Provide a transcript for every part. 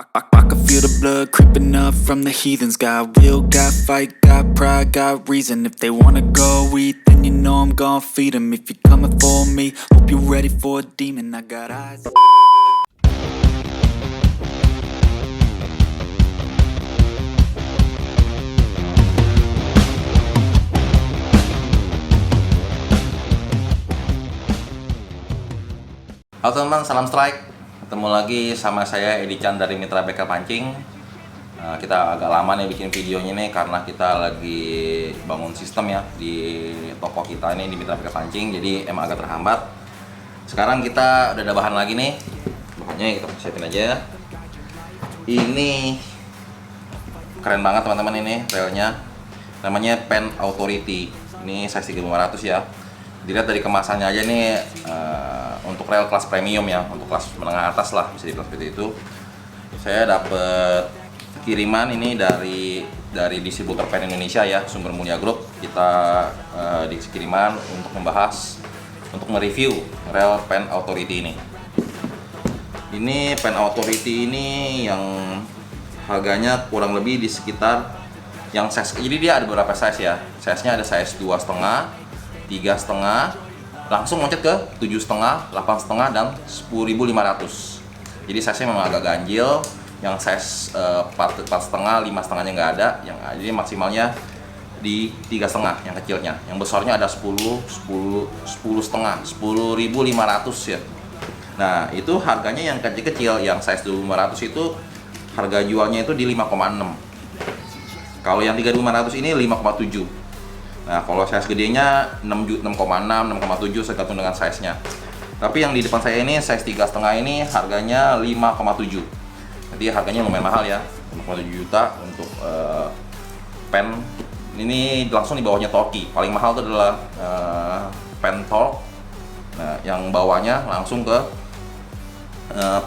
I can feel the blood creeping up from the heathens. Got will, got fight, got pride, got reason. If they wanna go eat, then you know I'm gon' feed them. If you're coming for me, hope you're ready for a demon. I got eyes. Halo teman-teman, salam strike. Ketemu lagi sama saya Edi Chan dari Mitra Bengkel Pancing. Kita agak lama nih bikin videonya nih karena kita lagi bangun sistem ya di toko kita ini di Mitra Bengkel Pancing. Jadi emang agak terhambat. Sekarang kita udah ada bahan lagi nih. Bahannya kita siapin aja. Ini keren banget teman-teman, ini relnya. Namanya Pen Authority. Ini size 3500 ya. Dilihat dari kemasannya aja nih, untuk rel kelas premium ya, untuk kelas menengah atas lah bisa dibilang seperti itu. Saya dapat kiriman ini dari distributor pen Indonesia ya, Sumber Mulia Group. Kita dikasih kiriman untuk membahas, untuk mereview rel Pen Authority ini. Ini Pen Authority ini yang harganya kurang lebih di sekitar yang size. Jadi dia ada beberapa size ya. Size-nya ada size 2,5, 3,5, langsung loncat ke 7,5, 8,5 dan 10.500. Jadi size-nya memang agak ganjil. Yang size 4,5, 5,5-nya nggak ada. Yang jadi maksimalnya di 3,5 yang kecilnya. Yang besarnya ada 10,5, 10.500 ya. Nah, itu harganya yang kecil-kecil, yang size 2.500 itu harga jualnya itu di 5,6. Kalau yang 3.500 ini 5,7. Nah, kalau size gedenya 6,6, 6,7 tergantung dengan size-nya. Tapi yang di depan saya ini size 3,5 ini harganya 5,7. Jadi harganya lumayan mahal ya, 5,7 juta untuk pen. Ini langsung di bawahnya Torque. Paling mahal itu adalah pen Torque. Nah, yang bawahnya langsung ke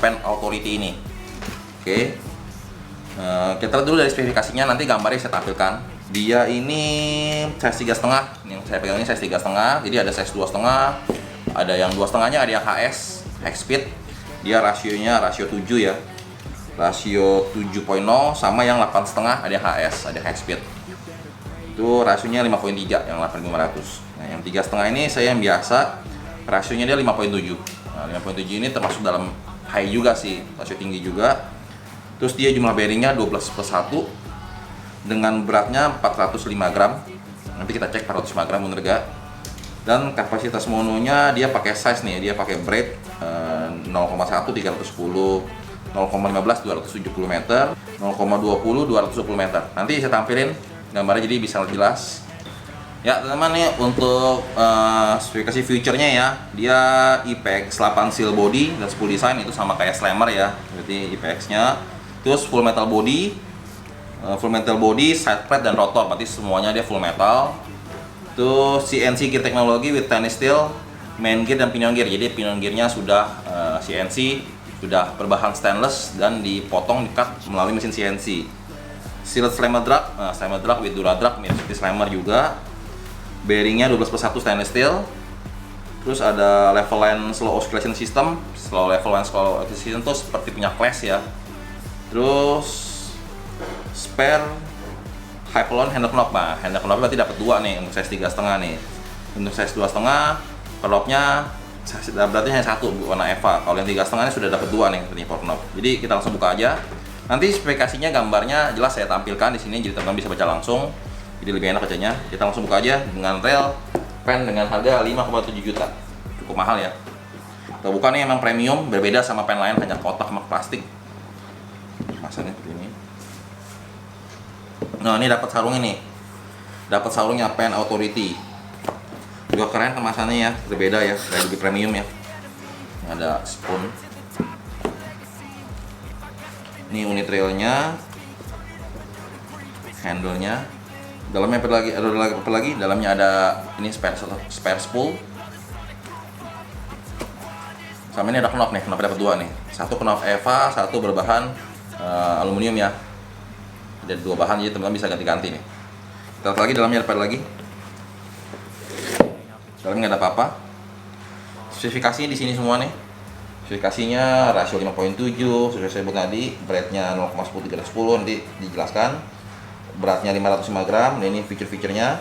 Pen Authority ini. Oke. Kita lihat dulu dari spesifikasinya, nanti gambarnya saya tampilkan. Dia ini size 3,5, yang saya pegang ini size 3,5. Jadi ada size 2,5, ada yang 2,5-nya, ada yang HS, high speed. Dia rasionya rasio 7 ya, rasio 7.0, sama yang 8,5 ada yang HS, ada high speed. Itu rasionya 5.3, yang 8.500. Nah, yang 3,5 ini saya yang biasa, rasionya dia 5.7. Nah, 5.7 ini termasuk dalam high juga sih, rasio tinggi juga. Terus dia jumlah bearingnya 12+1 dengan beratnya 405 gram. Nanti kita cek 405 gram bener gak. Dan kapasitas mononya dia pakai size nih, dia pakai braid 0,1 310, 0,15 270 meter, 0,20 220 meter. Nanti saya tampilin gambarnya jadi bisa lebih jelas. Ya teman-teman, nih untuk spesifikasi future-nya ya, dia IPX 8 seal body dan spool design, itu sama kayak Slammer ya, berarti IPX-nya. Terus full metal body, side plate dan rotor, berarti semuanya dia full metal. Terus CNC gear teknologi with stainless steel, main gear dan pinion gear. Jadi pinion gearnya sudah CNC, sudah berbahan stainless dan dipotong di-cut melalui mesin CNC. Sealed slammer drag with dura drag, mirip seperti slammer juga. Bearingnya 12+1 stainless steel. Terus ada level line slow oscillation system. Level line slow oscillation itu seperti punya Clash ya. Terus spare hypalon handle knob. Nah, handle knob berarti dapat 2 nih untuk size 3,5 nih. Untuk size 2,5 knob-nya berarti hanya 1 warna Eva. Kalau yang 3,5 ini sudah dapat 2 nih for knob. Jadi kita langsung buka aja. Nanti spesifikasinya gambarnya jelas saya tampilkan di sini, jadi teman-teman bisa baca langsung. Jadi lebih enak bacanya. Kita langsung buka aja dengan rel pen dengan harga 5,7 juta. Cukup mahal ya. Kita buka nih, emang premium, berbeda sama pen lain, hanya kotak sama plastik. Masanya seperti ini. Nah, ini dapat sarung ini. Dapat sarungnya Pen Authority. Juga keren kemasannya ya, berbeda ya, kayak lebih premium ya. Ini ada spoon. Ini unit railnya, handle-nya. Dalamnya apa lagi? Dalamnya ada ini spare spool. Sama ini ada knob nih, knob dapat 2 nih. Satu knob Eva, satu berbahan aluminium ya. Ada 2 bahan, jadi teman-teman bisa ganti-ganti nih. Kita lihat lagi dalamnya, ada lagi. Dalamnya nggak ada apa-apa. Spesifikasinya di sini semua nih. Spesifikasinya rasio 5.7, sesuai saya sebut tadi, beratnya 0,10 310, nanti dijelaskan. Beratnya 505 gram, dan ini fitur-fiturnya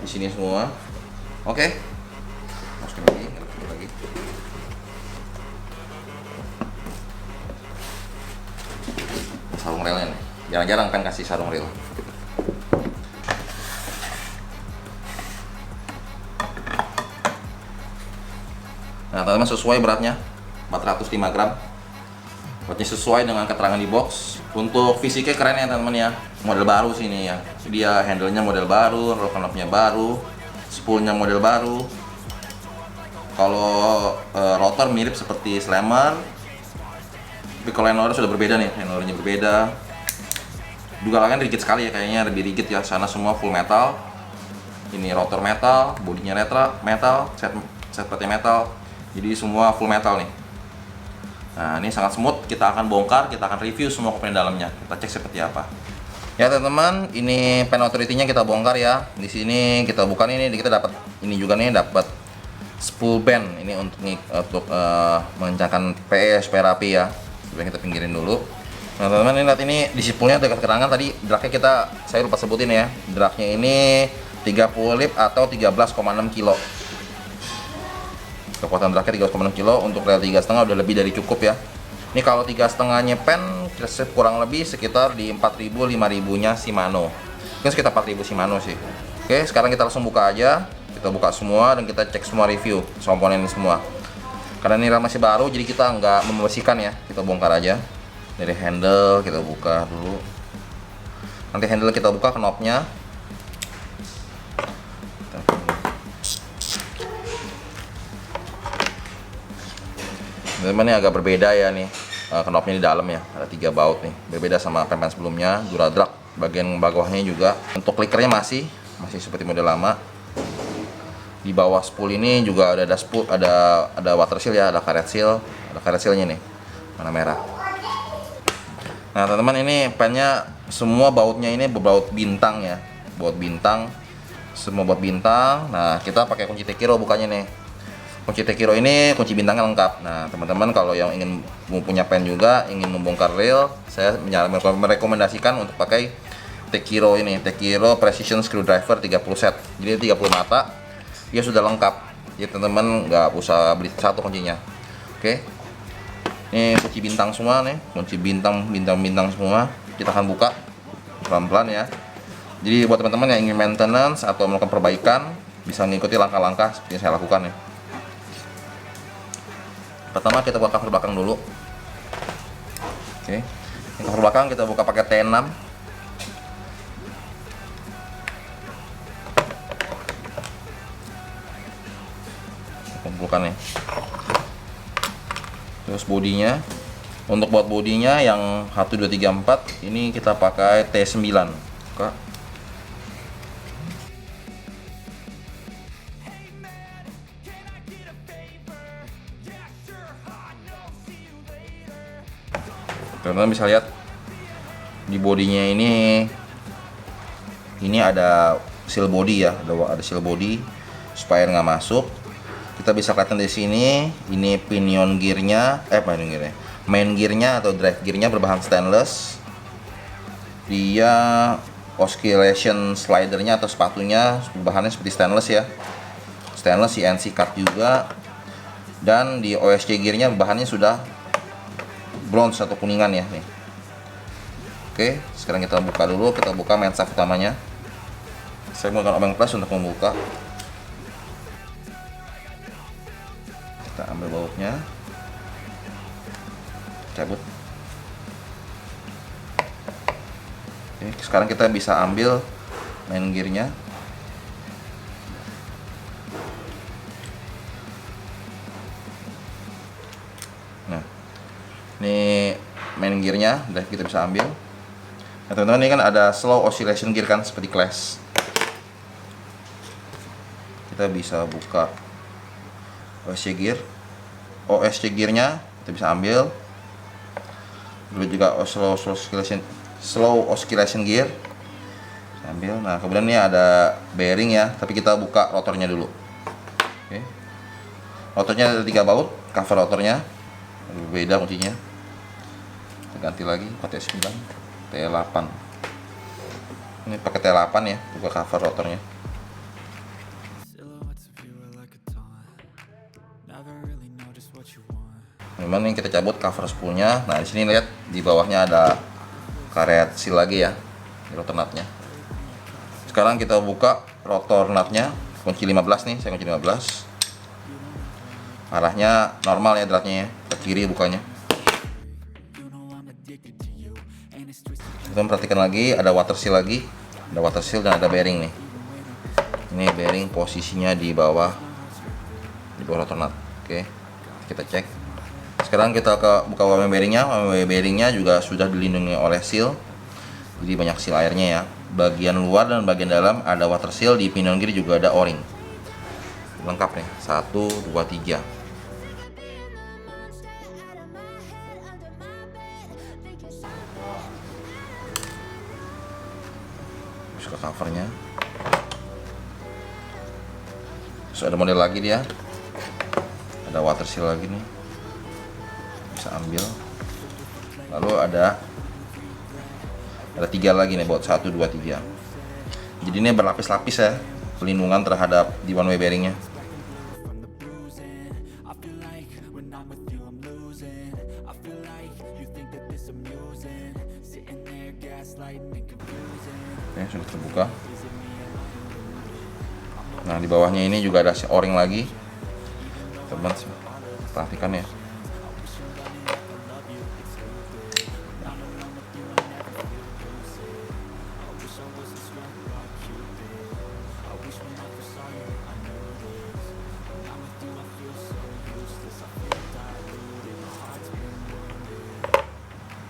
di sini semua. Oke. Masukin lagi. Sarung relnya nih. Jarang-jarang kan kasih sarung rel. Nah, teman-teman, sesuai beratnya 405 gram. Beratnya sesuai dengan keterangan di box. Untuk fisiknya keren ya teman-teman ya. Model baru sih ini ya. Dia handle-nya model baru, roll knob-nya baru, spoolnya model baru. Kalau rotor mirip seperti Slammer. Tapi kalau handler sudah berbeda nih, handlernya berbeda. Juga kalian rigid sekali ya, kayaknya lebih rigid ya. Sana semua full metal. Ini rotor metal, bodinya metal, set plate metal. Jadi semua full metal nih. Nah, ini sangat smooth. Kita akan bongkar, kita akan review semua komponen dalamnya. Kita cek seperti apa. Ya teman-teman, ini pen authority-nya kita bongkar ya. Di sini kita buka ini, kita dapat ini juga nih, dapat spool band. Ini untuk mengencangkan PE supaya rapi ya. Coba kita pinggirin dulu. Nah teman-teman, ini lihat ini di spoolnya dekat keterangan tadi. Dragnya saya lupa sebutin ya. Dragnya ini 30 lib atau 13,6 kilo. Kekuatan dragnya 3,6 kilo. Untuk rel 3,5 udah lebih dari cukup ya. Ini kalau 3,5-nya pen kurang lebih sekitar di 4.000 5.000 nya Shimano. Mungkin sekitar 4.000 Shimano sih. Oke, sekarang kita langsung buka aja. Kita buka semua dan kita cek semua review komponen ini semua. Karena ini rel masih baru, jadi kita nggak membersihkan ya. Kita bongkar aja. Dari handle kita buka dulu. Nanti handle kita buka knobnya. Teman-teman, ini agak berbeda ya nih, knobnya di dalam ya, ada 3 baut nih, berbeda sama pen sebelumnya. Duradrag bagian bawahnya juga, untuk clickernya masih seperti model lama. Di bawah spool ini juga ada spool, ada water seal ya, ada karet sealnya nih, warna merah. Nah teman-teman, ini pennya semua bautnya ini berbaut bintang ya, baut bintang, semua baut bintang. Nah kita pakai kunci Tekiro bukanya nih. Kunci Tekiro ini kunci bintangnya lengkap. Nah teman-teman, kalau yang ingin punya pen juga, ingin membongkar reel, saya merekomendasikan untuk pakai Tekiro ini, Tekiro Precision Screwdriver 30 set. Jadi 30 mata, dia sudah lengkap. Jadi teman-teman nggak usah beli satu kuncinya. Oke, ini kunci bintang semua nih, kunci bintang semua. Kita akan buka pelan-pelan ya. Jadi buat teman-teman yang ingin maintenance atau melakukan perbaikan, bisa mengikuti langkah-langkah seperti yang saya lakukan ya. Pertama kita buka cover belakang dulu. Oke. Yang cover belakang kita buka pakai T6. Kumpulkan ya. Terus bodinya. Untuk buat bodinya yang 1234 ini kita pakai T9. Buka. Teman-teman bisa lihat di bodinya ini ada seal body ya, ada seal body supaya nggak masuk. Kita bisa kelihatan di sini, ini pinion gearnya, main gearnya atau drive gearnya berbahan stainless. Dia oscillation slidernya atau sepatunya bahannya seperti stainless ya, stainless CNC cut juga. Dan di OSC gearnya bahannya sudah bronze atau kuningan ya nih. Oke, sekarang kita buka dulu, kita buka main shaft utamanya. Saya menggunakan obeng plus untuk membuka. Kita ambil bautnya, cabut. Oke, sekarang kita bisa ambil main gearnya. Nah, ini main gearnya, udah kita bisa ambil. Nah teman-teman, ini kan ada slow oscillation gear kan, seperti Clash. Kita bisa buka OSC gearnya, kita bisa ambil. Dulu juga slow oscillation gear, kita ambil. Nah kemudian ini ada bearing ya, tapi kita buka rotornya dulu. Oke. Rotornya ada 3 baut, cover rotornya beda kuncinya. Kita ganti lagi pakai T9 T8. Ini pakai T8 ya, buka cover rotornya. Memang ini kita cabut cover spoolnya. Nah di sini lihat di bawahnya ada karet seal lagi ya, di rotor nutnya. Sekarang kita buka rotor nutnya, kunci 15 nih, saya kunci 15. Arahnya normal ya, dratnya ya, ke kiri bukanya. Kita perhatikan lagi, ada water seal lagi, ada water seal dan ada bearing nih. Ini bearing posisinya di bawah rotor nut. Oke, kita cek. Sekarang kita buka WM bearingnya. WM bearingnya juga sudah dilindungi oleh seal, jadi banyak seal airnya ya. Bagian luar dan bagian dalam ada water seal, di pinion kiri juga ada o-ring. Lengkap nih, 1, 2, 3. Ke covernya. Terus ada model lagi dia, ada water seal lagi nih, bisa ambil. Lalu ada 3 lagi nih, buat 1, 2, 3. Jadi ini berlapis-lapis ya, pelindungan terhadap di one way bearingnya. Oke, sudah terbuka. Nah di bawahnya ini juga ada o-ring lagi, teman, perhatikan ya.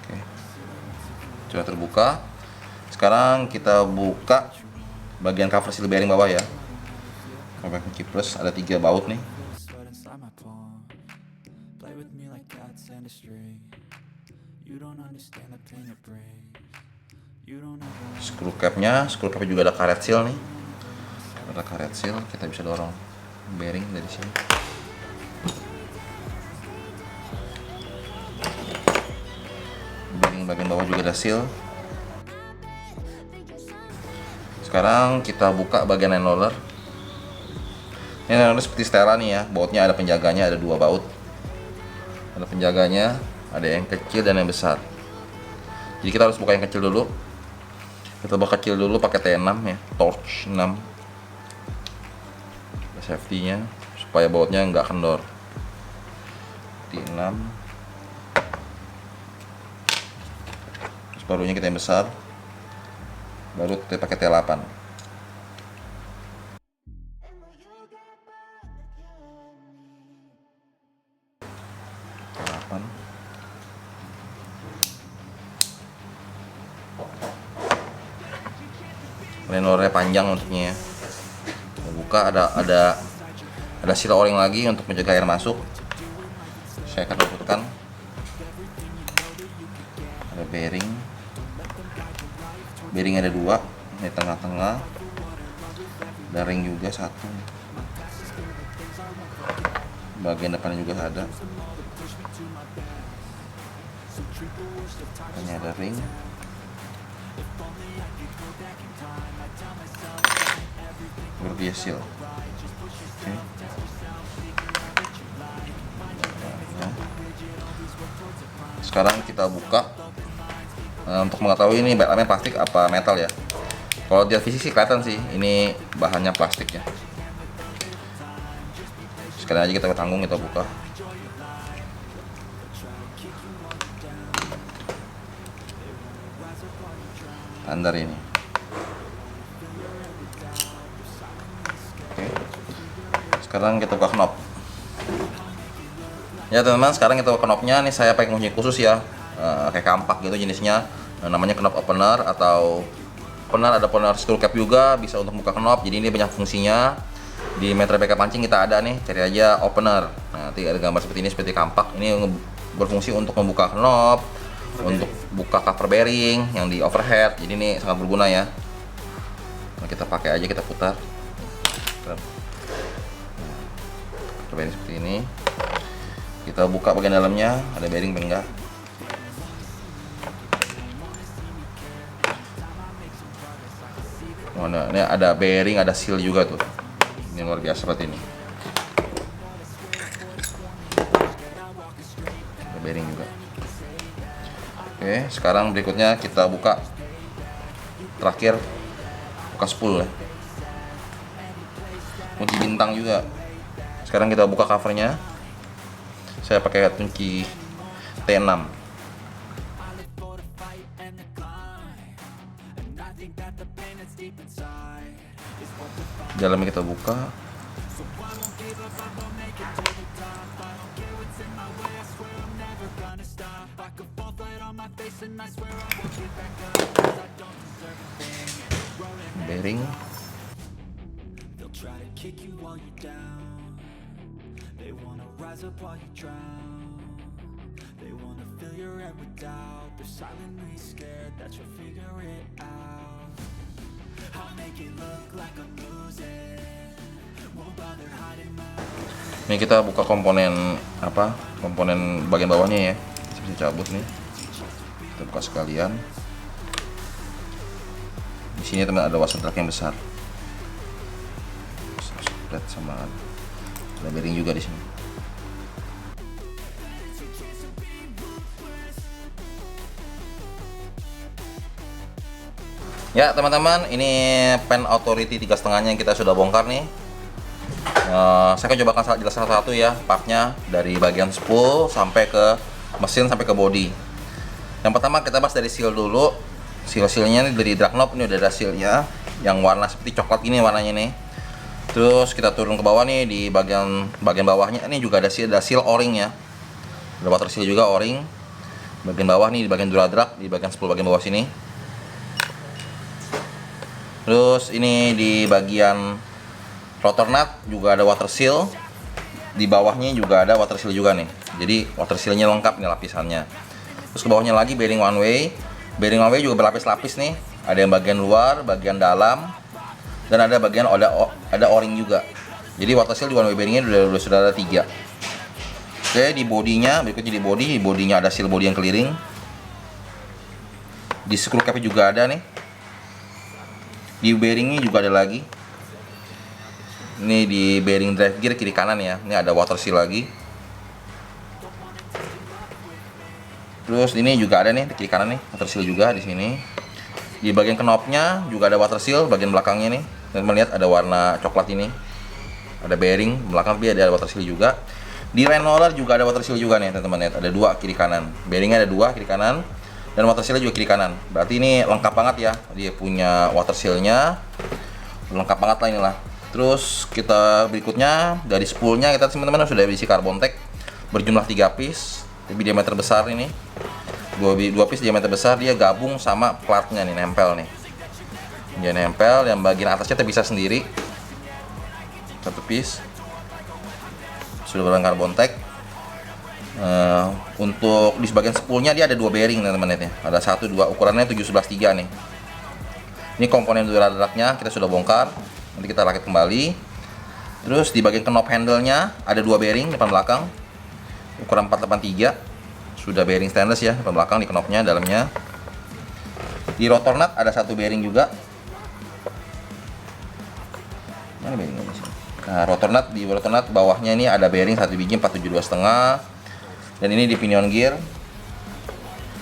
Oke, sudah terbuka. Sekarang kita buka bagian cover seal bearing bawah ya. Sampai kunci plus, ada 3 baut nih. Screw capnya juga ada karet seal nih. Ada karet seal, kita bisa dorong bearing dari sini. Bearing bagian bawah juga ada seal. Sekarang kita buka bagian line roller. Ini line roller seperti Stella nih ya, bautnya ada penjaganya, ada 2 baut. Ada penjaganya, ada yang kecil dan yang besar. Jadi kita harus buka yang kecil dulu. Kita buka kecil dulu pakai T6 ya, torch 6. Ada safety-nya supaya bautnya nggak kendor. T6. Terus barunya kita yang besar. Baru kita pakai T8. T8. Lenornya panjang untuknya ya. Kita buka, ada seal o-ring lagi untuk menjaga air masuk. Saya akan luputkan. Ada bearing. Bearing ada 2 di tengah-tengah. Ada ring juga 1. Bagian depannya juga ada. Ini ada ring. Baru dia seal. Oke. Sekarang kita buka. Untuk mengetahui ini bahannya plastik apa metal ya. Kalau dia fisik sih kelihatan sih, ini bahannya plastik ya. Sekali aja kita tanggung, kita buka. Standar ini. Oke. Sekarang kita buka knob. Ya teman-teman, sekarang kita buka knobnya. Nih saya pakai kunci khusus ya, kayak kampak gitu jenisnya. Namanya knob opener atau opener, ada opener screw cap juga, bisa untuk buka knob. Jadi ini banyak fungsinya. Di Metra BK Pancing kita ada nih, cari aja opener. Nah, nanti ada gambar seperti ini, seperti kampak. Ini berfungsi untuk membuka knob, untuk buka cover bearing yang di overhead. Jadi ini sangat berguna ya. Nah, kita pakai aja, kita putar. bearing seperti ini. Kita buka bagian dalamnya, ada bearing apa enggak. Oh, nah, ini ada bearing, ada seal juga tuh. Ini luar biasa seperti ini. Ada bearing juga. Oke, sekarang berikutnya kita buka terakhir buka spool ya. Kunci bintang juga. Sekarang kita buka covernya. Saya pakai kunci T6. Dalamnya kita buka. Bearing. Ini kita buka komponen apa? Komponen bagian bawahnya ya. Saya bisa cabut nih. Kita buka sekalian. Di sini teman ada washer track yang besar. Spread sama ada bearing juga di sini. Ya teman-teman, ini Pen Authority 3,5 yang kita sudah bongkar nih. Saya akan coba jelaskan satu-satu ya partnya, dari bagian spool sampai ke mesin sampai ke body. Yang pertama kita bahas dari seal dulu. Seal-sealnya ini dari drag knob, ini udah ada sealnya yang warna seperti coklat ini warnanya nih. Terus kita turun ke bawah nih, di bagian bawahnya ini juga ada seal o-ring ya. Ada water seal juga, o-ring. Bagian bawah nih, di bagian drag, di bagian spool bagian bawah sini. Terus ini di bagian rotor nut juga ada water seal. Di bawahnya juga ada water seal juga nih. Jadi water sealnya lengkap nih lapisannya. Terus ke bawahnya lagi bearing one way. Bearing one way juga berlapis-lapis nih. Ada yang bagian luar, bagian dalam, dan ada bagian ada o-ring juga. Jadi water seal di one way bearingnya sudah ada 3. Oke, di bodinya berikutnya di bodinya ada seal body yang keliling. Di screw cap juga ada nih. Di bearingnya juga ada lagi. Ini di bearing drive gear kiri kanan ya. Ini ada water seal lagi. Terus ini juga ada nih di kiri kanan nih, water seal juga di sini. Di bagian knobnya juga ada water seal bagian belakangnya nih. Dan melihat ada warna coklat ini. Ada bearing belakang, tapi ada water seal juga. Di line roller juga ada water seal juga nih teman-teman, lihat ada 2 kiri kanan. Bearingnya ada 2 kiri kanan. Dan water seal juga kiri kanan. Berarti ini lengkap banget ya. Dia punya water seal-nya. Lengkap banget lah inilah. Terus kita berikutnya dari spoolnya kita teman-teman sudah isi carbon tack berjumlah 3 piece. Tapi diameter besar ini. 2 piece diameter besar, dia gabung sama platnya nih, nempel nih. Dia nempel, yang bagian atasnya terpisah sendiri. 1 piece. Sudah berbahan carbon tack. Untuk di sebagian spoolnya dia ada 2 bearing teman-teman ya. Ada 1, 2, ukurannya 7/11/3 nih. Ini komponen dragnya kita sudah bongkar. Nanti kita rakit kembali. Terus di bagian knob handle-nya ada 2 bearing depan belakang. Ukuran 483. Sudah bearing stainless ya depan belakang di knobnya dalamnya. Di rotor nut ada 1 bearing juga. Mana bearingnya di sini? Nah, rotor nut bawahnya ini ada bearing 1 biji 472,5. Dan ini di pinion gear.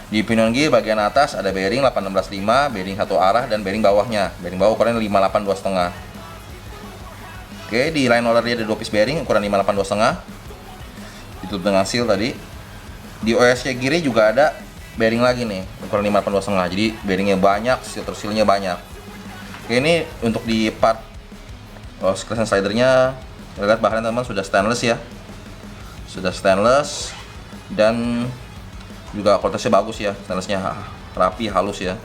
Di pinion gear bagian atas ada bearing 816/5, bearing 1 arah, dan bearing bawahnya. Bearing bawah ukuran 582,5. Oke, di line roller dia ada 2 piece bearing ukuran 582,5. Ditutup dengan seal tadi. Di OSC gearnya juga ada bearing lagi nih, ukuran 582,5. Jadi bearingnya banyak, sealnya banyak. Oke, ini untuk di part cushion slidernya, kita lihat bahannya teman sudah stainless ya. Sudah stainless. Dan juga kualitasnya bagus ya, stainlessnya rapi, halus ya.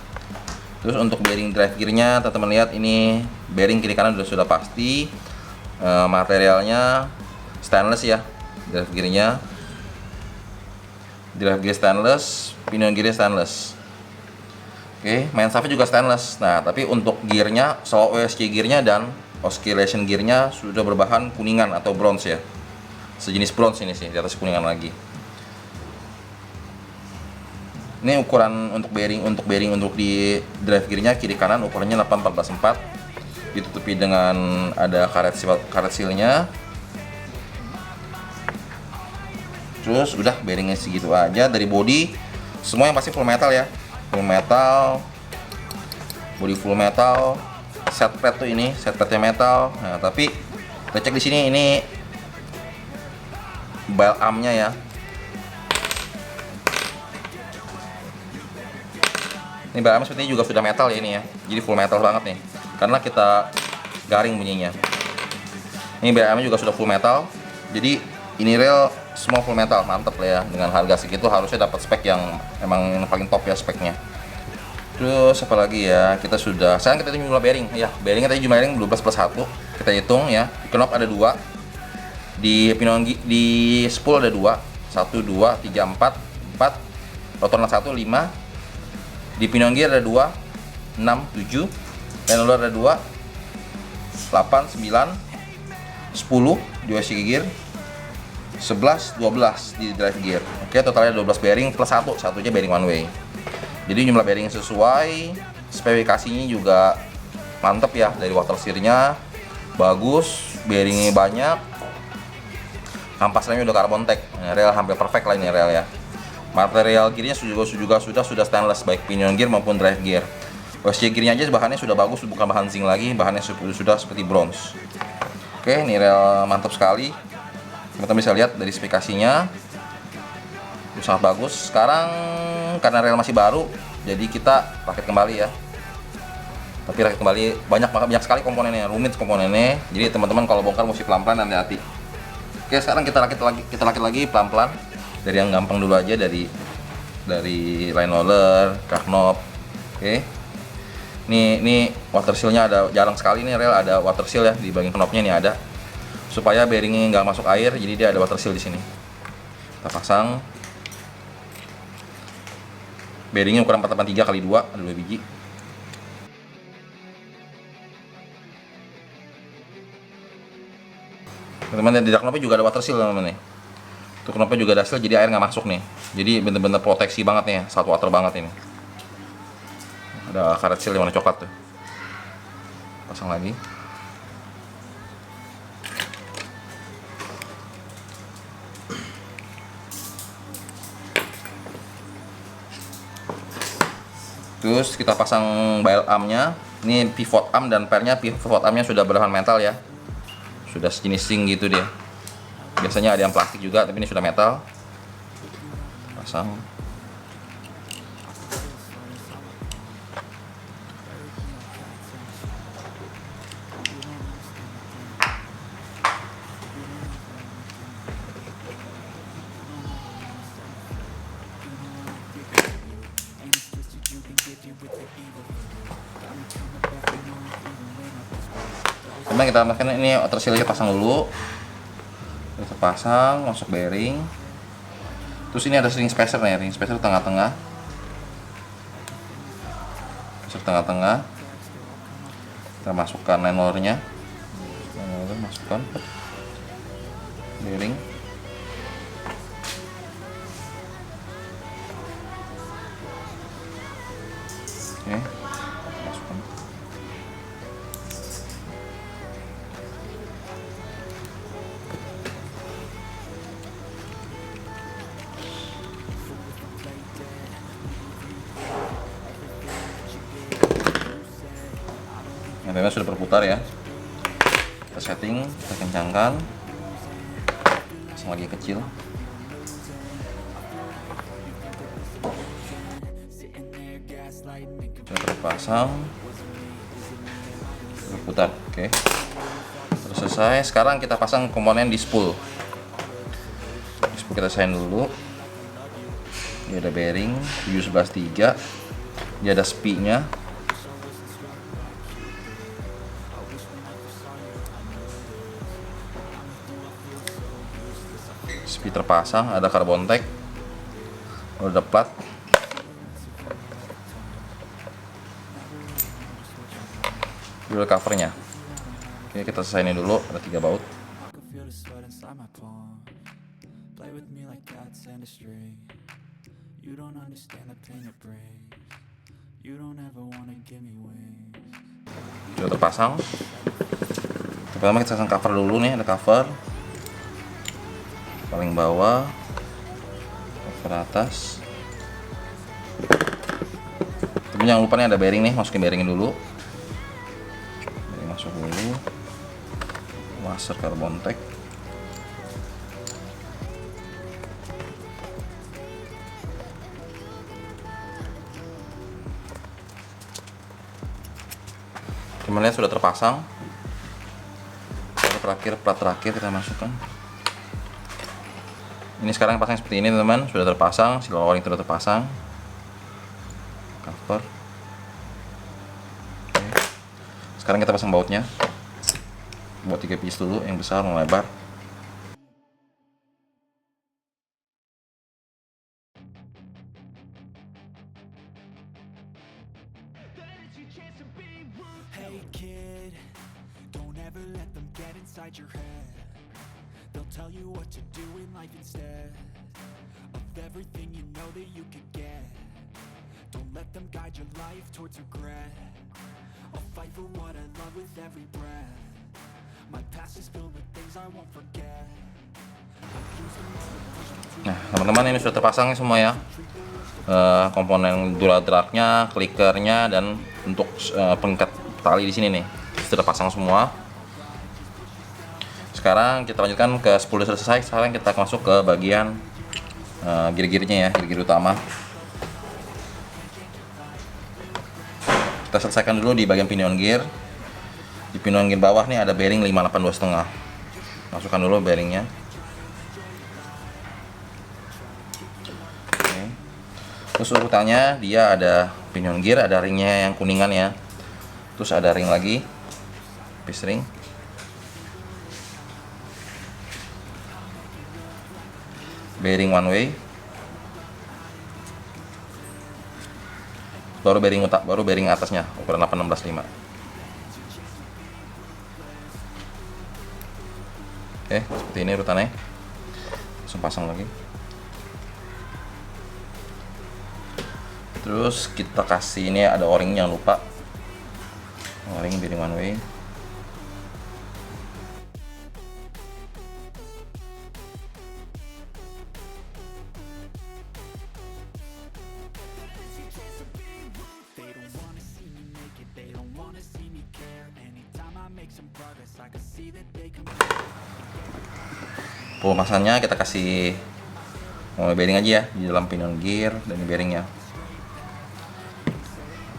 Terus untuk bearing drive gearnya teman-teman lihat, ini bearing kiri kanan sudah pasti. Materialnya stainless ya, drive gearnya. Drive gear stainless, pinion gearnya stainless. Oke, main shaft juga stainless. Nah, tapi untuk gearnya, slow OSC gearnya dan oscillation gearnya sudah berbahan kuningan atau bronze ya. sejenis bronze ini sih, di atas kuningan lagi. Ini ukuran untuk bearing untuk di drive gearnya kiri kanan ukurannya 8/14/4, ditutupi dengan ada karet sealnya. Terus udah bearingnya segitu aja. Dari body semua yang pasti full metal ya, full metal, body full metal. Set pad tuh ini, set padnya metal. Nah, tapi kita cek di sini ini bell armnya ya. Ini bell arm sepertinya juga sudah metal ya ini ya. Jadi full metal banget nih. Karena kita garing bunyinya. Ini bell armnya juga sudah full metal. Jadi ini rel semua full metal, mantep lah ya. Dengan harga segitu harusnya dapat spek yang emang yang paling top ya speknya. Terus apa lagi ya, sekarang kita hitung jumlah bearing ya. Bearingnya tadi jumlah bearing 12+1, kita hitung ya. Di knop ada 2, di pinonggi di spool ada 2, 1, 2, 3, 4, rotor 1, 5. Di pinonggi ada 2, 6, 7, dan roller ada 2, 8, 9, 10 di OC gear, 11, 12 di drive gear. Oke, totalnya 12 bearing plus 1, satunya bearing one way. Jadi jumlah bearing sesuai, spesifikasinya juga mantep ya. Dari water seal-nya bagus, bearingnya banyak, ampas remnya udah carbon tech. Rel hampir perfect lah ini rel ya. Material gearnya juga sudah stainless, baik pinion gear maupun drive gear. OC gearnya aja bahannya sudah bagus, bukan bahan zinc lagi, bahannya sudah seperti bronze. Oke, ini rel mantap sekali. Teman-teman bisa lihat dari spesifikasinya sangat bagus. Sekarang karena rel masih baru, jadi kita rakit kembali ya. Tapi rakit kembali banyak sekali komponennya, rumit komponennya. Jadi teman-teman kalau bongkar mesti pelan-pelan, hati-hati. Oke, sekarang kita rakit lagi pelan-pelan. Dari yang gampang dulu aja, dari line roller, krak knob. Oke. Ini water seal-nya ada, jarang sekali nih rel ada water seal ya di bagian knobnya, ini ada. Supaya bearingnya nggak masuk air, jadi dia ada water seal di sini. Kita pasang. Bearingnya ukuran 483x2, ada 2 biji. Teman-teman, di knopnya juga ada water seal teman-teman nih. Tuh knopnya juga ada seal, jadi air nggak masuk nih. Jadi bener-bener proteksi banget nih, satu water banget ini. Ada karet seal yang warna coklat tuh. Pasang lagi. Terus kita pasang bell armnya. Ini pivot arm dan pairnya, pivot armnya sudah berbahan metal ya. Sudah sejenis zinc gitu dia. Biasanya ada yang plastik juga, tapi ini sudah metal. Pasang. Kemudian kita masukkan ini water seal, kita pasang dulu. Kita pasang, masuk bearing. Terus ini ada ring spacer nih, ring spacer tengah-tengah. Masuk tengah-tengah. Kita masukkan line roller-nya. Masukkan bearing. Oke. Masukkan. Remnya sudah berputar ya. Kita setting, kita kencangkan. Pasang lagi kecil. Sudah terpasang. Berputar, oke. Terus selesai. Sekarang kita pasang komponen di spool. Di spool kita sign dulu. Ini ada bearing 711-3. Ini ada spie-nya. Spie terpasang, ada carbon tech, ada plat. Dulu covernya. Oke, kita selesaiin dulu, ada 3 baut. understand the pain it brings. You don't ever wanna give me wings. Sudah terpasang. Pertama kita pasang cover dulu nih, ada cover paling bawah, cover atas. Tapi jangan lupa nih ada bearing nih, masukin bearingnya dulu. Bearing masuk dulu. Washer carbon tack. Cuman sudah terpasang. Plat terakhir kita masukkan. Ini sekarang pasang seperti ini teman-teman, sudah terpasang, seal o-ring sudah terpasang. Cover. Oke. Sekarang kita pasang bautnya. Buat 3 piece dulu, yang besar, yang lebar. Hey kid, don't ever let them get inside your head. They'll tell you what to do in life instead of everything you know that you could get. Don't let them guide your life towards regret. I'll fight for what I love with every breath. My past is filled with things I won't forget. Nah teman-teman, ini sudah terpasang semua ya, komponen dual-dragnya, clickernya, dan untuk pengikat tali di sini nih sudah pasang semua. Sekarang kita lanjutkan ke spool selesai. Sekarang kita masuk ke bagian gear-gearnya ya, gear utama. Kita selesaikan dulu di bagian pinion gear. Di pinion gear bawah nih ada bearing 582,5. Masukkan dulu bearingnya. Oke. Terus urutannya dia ada pinion gear, ada ringnya yang kuningan ya. Terus ada ring lagi, piece ring. Bearing one way. Baru bearing atasnya ukuran 816/5. Oke, seperti ini urutannya. Langsung pasang lagi. Terus kita kasih ini ada o-ring, jangan lupa. O-ring bearing one way. Pemasannya kita kasih bearing aja ya di dalam pinion gear dan di bearingnya.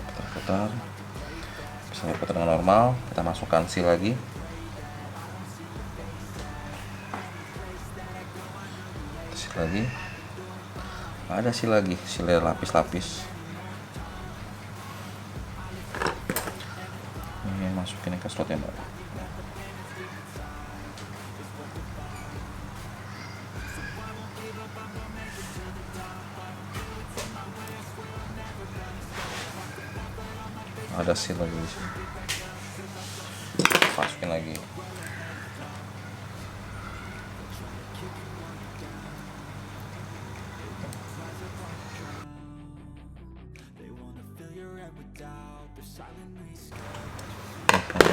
Putar-putar. Bisa putar dengan normal. Kita masukkan seal lagi. Seal lagi. Ada seal lagi, seal lapis-lapis. Ini masukin ke slotnya baru. Ada seal lagi di sini. Masukin lagi.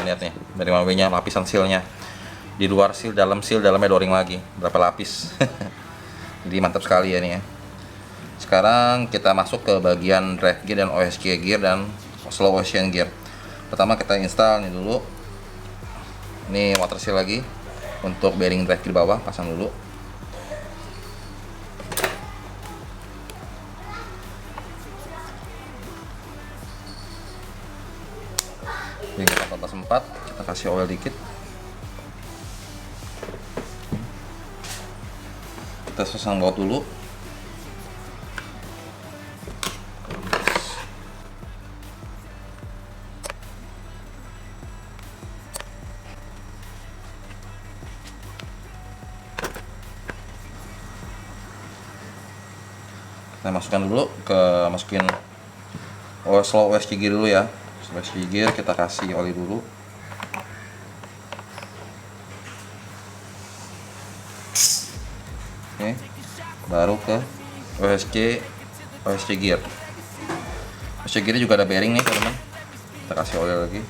Lihat nih dari mawenya lapisan sealnya. Di luar seal, dalamnya o-ring lagi. Berapa lapis? Jadi mantap sekali ya nih ya. Sekarang kita masuk ke bagian drive gear dan OSG gear dan slow motion gear. Pertama kita install ini dulu. Ini water seal lagi untuk bearing drive gear bawah, pasang dulu. Ini kita atas 4, kita kasih oil dikit. Kita pasang baut dulu. Kita masukin slow OSG gear dulu ya. Slow OSG gear kita kasih oli dulu. Oke. Baru ke OSG OSC gear. OSC gear juga ada bearing nih teman-teman. Kita kasih oil lagi.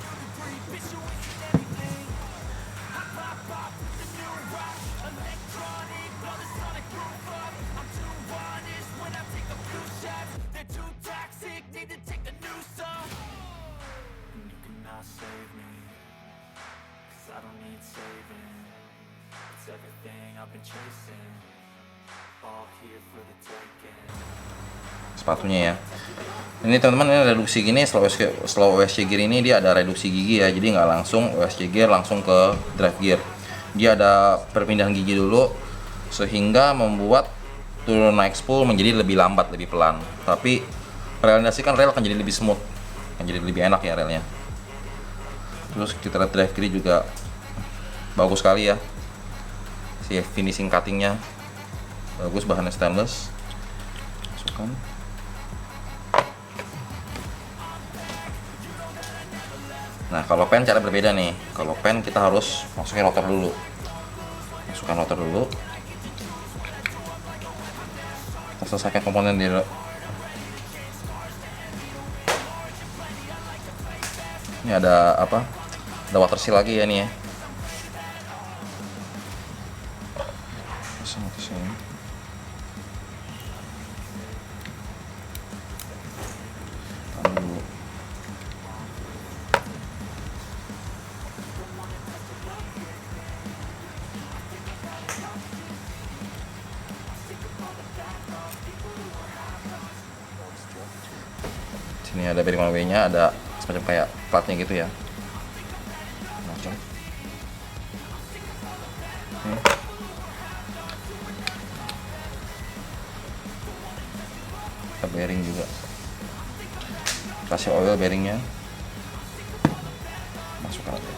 Sepatunya ya. Ini teman-teman, ini reduksi gini, slow OSC gear ini dia ada reduksi gigi ya. Jadi nggak langsung OSC gear langsung ke drive gear. Dia ada perpindahan gigi dulu sehingga membuat turun naik spool menjadi lebih lambat, lebih pelan. Tapi realisasikan rel akan jadi lebih smooth, akan jadi lebih enak ya relnya. Terus kita lihat drive gear juga bagus sekali ya. Si finishing cuttingnya bagus, bahannya stainless. Masukkan. Nah, kalau pen cara berbeda nih. Kalau pen kita harus masukin rotor dulu. Masukkan rotor dulu. Kita selesaikan komponen di ini ada apa? Ada water seal lagi ya nih ya. Pasang ke sini. Tahan dulu. Sini ada bearing 1W-nya, ada semacam kayak platnya gitu ya. Macam. Kita bearing juga. Kasih oil bearingnya. Masukkan aja.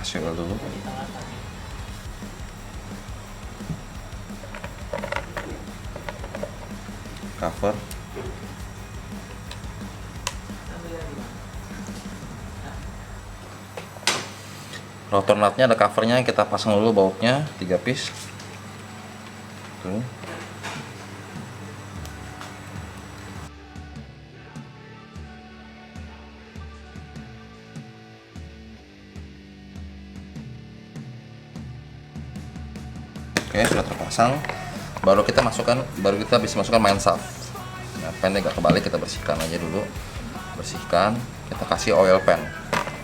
Kasih oil dulu. Cover. Rotor nutnya ada covernya, kita pasang dulu bautnya 3 piece. Tuh. Oke, sudah terpasang. Baru kita bisa masukkan main shaft. Nah, pennya agak kebalik, kita bersihkan aja dulu. Bersihkan, kita kasih oil pen.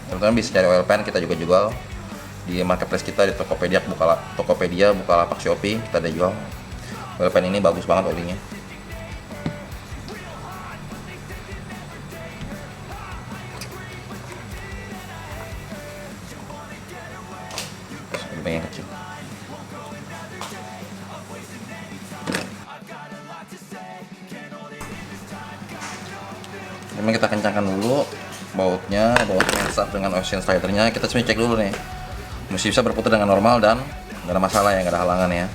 Teman-teman bisa cari oil pen, kita juga jual di marketplace kita, di Tokopedia, Bukalapak, Shopee, kita ada jual. Oil pen ini bagus banget olinya. Lubang yang kecil. Memang kita kencangkan dulu baut main shaft dengan ocean slidernya. Kita cek dulu nih, mesti bisa berputar dengan normal dan nggak ada masalah ya, nggak ada halangan ya.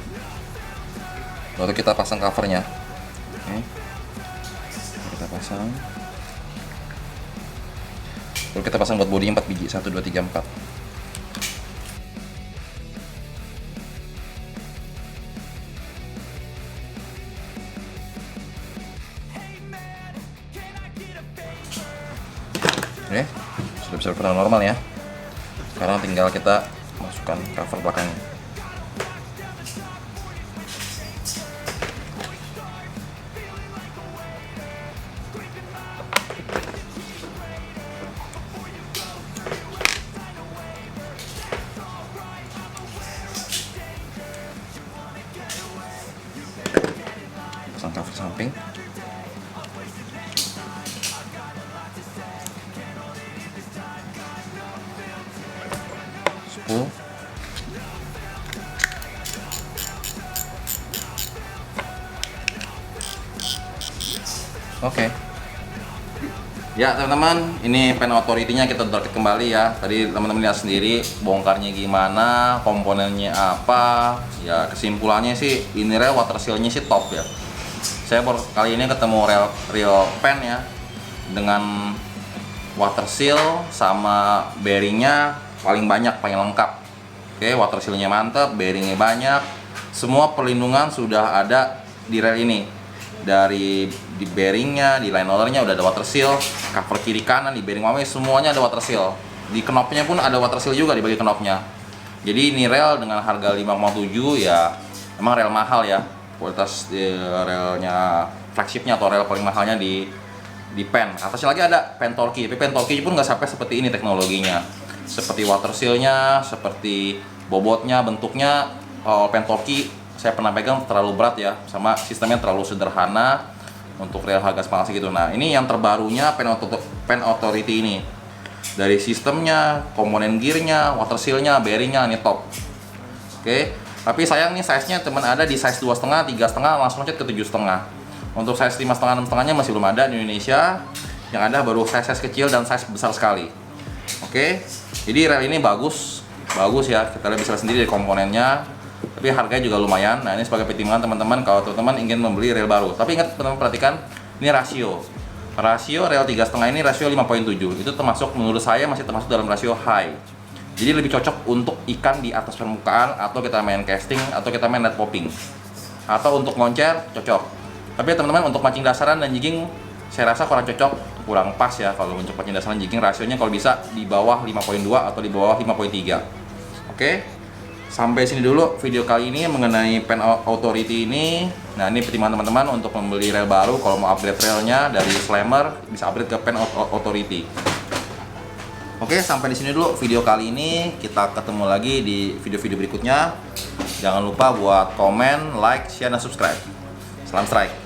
Lalu kita pasang covernya. Oke. Kita pasang. Lalu kita pasang buat bodi 4 biji, 1, 2, 3, 4. Oke, sudah bisa berputar normal ya. Sekarang tinggal kita masukkan cover belakangnya. Pasang cover samping. Spool. Oke. Ya teman-teman, ini pen authority-nya kita udah rakit kembali ya. Tadi teman-teman lihat sendiri bongkarnya gimana, komponennya apa. Ya kesimpulannya sih ini rel water seal-nya sih top ya. Saya baru kali ini ketemu real pen ya dengan water seal sama bearingnya paling banyak, paling lengkap. Oke, water seal-nya mantap, bearingnya banyak, semua perlindungan sudah ada di rel ini. Dari di bearingnya, di line holdernya udah ada water seal, cover kiri kanan di bearing Huawei semuanya ada water seal. Di knopnya pun ada water seal juga di bagian knopnya. Jadi ini rel dengan harga 5,7 ya, emang rel mahal ya. Kualitas relnya flagshipnya atau rel paling mahalnya di pen. Atasnya lagi ada pen Torque, tapi pen Torque pun nggak sampai seperti ini teknologinya. Seperti water seal-nya, seperti bobotnya, bentuknya. Pen Torque saya pernah pegang terlalu berat ya, sama sistemnya terlalu sederhana untuk rel harga semahal segitu. Nah ini yang terbarunya Pen Authority ini. Dari sistemnya, komponen gearnya, water seal-nya, bearingnya ini top. Oke. Tapi sayang nih size-nya cuma ada di size 2,5, 3,5, langsung loncat ke 7,5. Untuk size 5,5, 6,5-nya masih belum ada di Indonesia. Yang ada baru size kecil dan size besar sekali. Oke. Jadi rel ini bagus ya. Kita lihat bisa sendiri dari komponennya. Tapi harganya juga lumayan. Nah, ini sebagai pertimbangan teman-teman kalau teman-teman ingin membeli rel baru. Tapi ingat teman-teman perhatikan, ini rasio. Rasio rel 3,5 ini rasio 5,7. Itu termasuk menurut saya masih termasuk dalam rasio high. Jadi lebih cocok untuk ikan di atas permukaan, atau kita main casting, atau kita main net popping, atau untuk loncer cocok. Tapi teman-teman untuk mancing dasaran dan jigging saya rasa kurang cocok, kurang pas ya. Kalau untuk mancing dasaran jigging rasionya kalau bisa di bawah 5,2 atau di bawah 5,3. Oke, sampai sini dulu video kali ini mengenai Pen Authority ini. Nah ini pertimbangan teman-teman untuk membeli rel baru. Kalau mau upgrade relnya dari Slammer bisa upgrade ke Pen Authority. Oke, sampai di sini dulu video kali ini. Kita ketemu lagi di video-video berikutnya. Jangan lupa buat komen, like, share, dan subscribe. Salam strike.